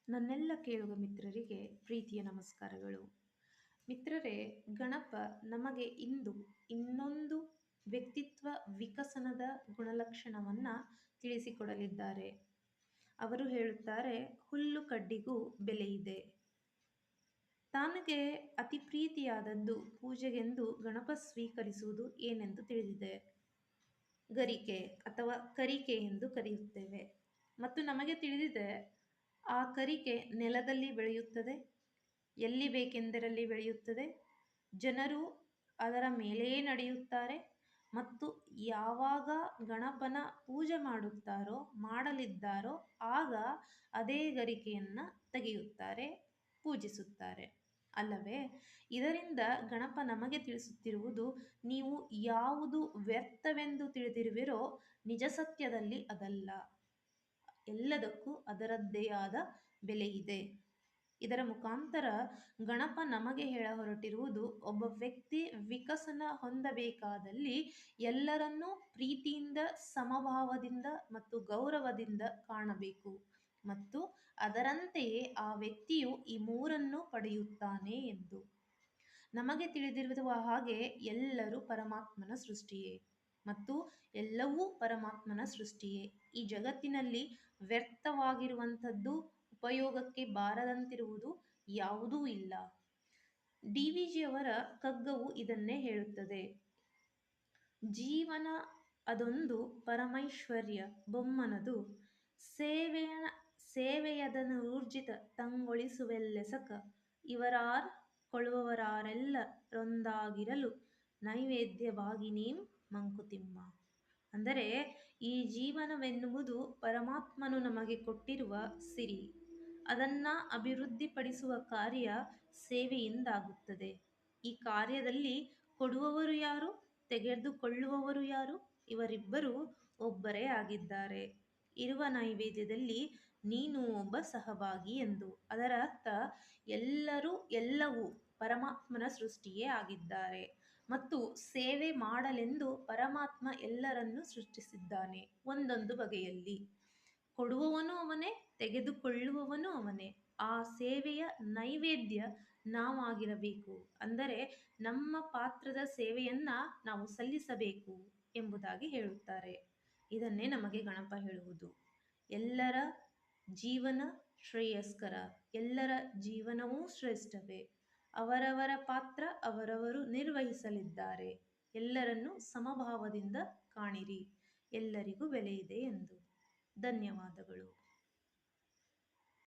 ನನ್ನೆಲ್ಲ ಕೇಳುಗ ಮಿತ್ರರಿಗೆ ಪ್ರೀತಿಯ ನಮಸ್ಕಾರಗಳು. ಮಿತ್ರರೇ, ಗಣಪ ನಮಗೆ ಇಂದು ಇನ್ನೊಂದು ವ್ಯಕ್ತಿತ್ವ ವಿಕಸನದ ಗುಣಲಕ್ಷಣವನ್ನು ತಿಳಿಸಿಕೊಡಲಿದ್ದಾರೆ. ಅವರು ಹೇಳುತ್ತಾರೆ, ಹುಲ್ಲು ಕಡ್ಡಿಗೂ ಬೆಲೆಯಿದೆ. ತನಗೆ ಅತಿ ಪ್ರೀತಿಯಾದದ್ದು ಪೂಜೆಗೆಂದು ಗಣಪ ಸ್ವೀಕರಿಸುವುದು ಏನೆಂದು ತಿಳಿದಿದೆ. ಗರಿಕೆ ಅಥವಾ ಕರಿಕೆ ಎಂದು ಕರೆಯುತ್ತೇವೆ. ಮತ್ತು ನಮಗೆ ತಿಳಿದಿದೆ, ಆ ಕರಿಕೆ ನೆಲದಲ್ಲಿ ಬೆಳೆಯುತ್ತದೆ, ಎಲ್ಲಿ ಬೇಕೆಂದರಲ್ಲಿ ಬೆಳೆಯುತ್ತದೆ. ಜನರು ಅದರ ಮೇಲೆಯೇ ನಡೆಯುತ್ತಾರೆ ಮತ್ತು ಯಾವಾಗ ಗಣಪನ ಪೂಜೆ ಮಾಡಲಿದ್ದಾರೋ ಆಗ ಅದೇ ಗರಿಕೆಯನ್ನು ತೆಗೆಯುತ್ತಾರೆ, ಪೂಜಿಸುತ್ತಾರೆ ಅಲ್ಲವೇ. ಇದರಿಂದ ಗಣಪ ನಮಗೆ ತಿಳಿಸುತ್ತಿರುವುದು, ನೀವು ಯಾವುದು ವ್ಯರ್ಥವೆಂದು ತಿಳಿದಿರುವಿರೋ ನಿಜ ಸತ್ಯದಲ್ಲಿ ಅದಲ್ಲ, ಎಲ್ಲದಕ್ಕೂ ಅದರದ್ದೇ ಆದ ಬೆಲೆ ಇದೆ. ಇದರ ಮುಖಾಂತರ ಗಣಪ ನಮಗೆ ಹೇಳ ಹೊರಟಿರುವುದು, ಒಬ್ಬ ವ್ಯಕ್ತಿ ವಿಕಸನ ಹೊಂದಬೇಕಾದಲ್ಲಿ ಎಲ್ಲರನ್ನೂ ಪ್ರೀತಿಯಿಂದ, ಸಮಭಾವದಿಂದ ಮತ್ತು ಗೌರವದಿಂದ ಕಾಣಬೇಕು ಮತ್ತು ಅದರಂತೆಯೇ ಆ ವ್ಯಕ್ತಿಯು ಈ ಮೂರನ್ನು ಪಡೆಯುತ್ತಾನೆ ಎಂದು. ನಮಗೆ ತಿಳಿದಿರುವ ಹಾಗೆ ಎಲ್ಲರೂ ಪರಮಾತ್ಮನ ಸೃಷ್ಟಿಯೇ ಮತ್ತು ಎಲ್ಲವೂ ಪರಮಾತ್ಮನ ಸೃಷ್ಟಿಯೇ. ಈ ಜಗತ್ತಿನಲ್ಲಿ ವ್ಯರ್ಥವಾಗಿರುವಂಥದ್ದು, ಉಪಯೋಗಕ್ಕೆ ಬಾರದಂತಿರುವುದು ಯಾವುದೂ ಇಲ್ಲ. DVಜಿಯವರ ಕಗ್ಗವು ಇದನ್ನೇ ಹೇಳುತ್ತದೆ. ಜೀವನ ಅದೊಂದು ಪರಮೈಶ್ವರ್ಯ ಬೊಮ್ಮನದು, ಸೇವೆಯದನೂರ್ಜಿತ ತಂಗೊಳಿಸುವೆಲ್ಲೆಸಕ, ಇವರಾರ್ ಕೊಳ್ಳುವವರಾರೆಲ್ಲ ರೊಂದಾಗಿರಲು ನೈವೇದ್ಯವಾಗಿನೀಂ ಮಂಕುತಿಮ್ಮ. ಅಂದರೆ, ಈ ಜೀವನವೆನ್ನುವುದು ಪರಮಾತ್ಮನು ನಮಗೆ ಕೊಟ್ಟಿರುವ ಸಿರಿ. ಅದನ್ನು ಅಭಿವೃದ್ಧಿಪಡಿಸುವ ಕಾರ್ಯ ಸೇವೆಯಿಂದಾಗುತ್ತದೆ. ಈ ಕಾರ್ಯದಲ್ಲಿ ಕೊಡುವವರು ಯಾರು, ತೆಗೆದುಕೊಳ್ಳುವವರು ಯಾರು? ಇವರಿಬ್ಬರೂ ಒಬ್ಬರೇ ಆಗಿದ್ದಾರೆ. ಇರುವ ನೈವೇದ್ಯದಲ್ಲಿ ನೀನು ಒಬ್ಬ ಸಹಭಾಗಿ ಎಂದು. ಅದರ ಅರ್ಥ, ಎಲ್ಲವೂ ಪರಮಾತ್ಮನ ಸೃಷ್ಟಿಯೇ ಆಗಿದ್ದಾರೆ ಮತ್ತು ಸೇವೆ ಮಾಡಲೆಂದು ಪರಮಾತ್ಮ ಎಲ್ಲರನ್ನೂ ಸೃಷ್ಟಿಸಿದ್ದಾನೆ. ಒಂದೊಂದು ಬಗೆಯಲ್ಲಿ ಕೊಡುವವನು ಅವನೇ, ತೆಗೆದುಕೊಳ್ಳುವವನು ಅವನೇ. ಆ ಸೇವೆಯ ನೈವೇದ್ಯ ನಾವಾಗಿರಬೇಕು. ಅಂದರೆ ನಮ್ಮ ಪಾತ್ರದ ಸೇವೆಯನ್ನು ನಾವು ಸಲ್ಲಿಸಬೇಕು ಎಂಬುದಾಗಿ ಹೇಳುತ್ತಾರೆ. ಇದನ್ನೇ ನಮಗೆ ಗಣಪ ಹೇಳುವುದು. ಎಲ್ಲರ ಜೀವನ ಶ್ರೇಯಸ್ಕರ, ಎಲ್ಲರ ಜೀವನವೂ ಶ್ರೇಷ್ಠವೇ. ಅವರವರ ಪಾತ್ರ ಅವರವರು ನಿರ್ವಹಿಸಲಿದ್ದಾರೆ. ಎಲ್ಲರನ್ನೂ ಸಮಭಾವದಿಂದ ಕಾಣಿರಿ, ಎಲ್ಲರಿಗೂ ಬೆಲೆ ಇದೆ ಎಂದು. ಧನ್ಯವಾದಗಳು.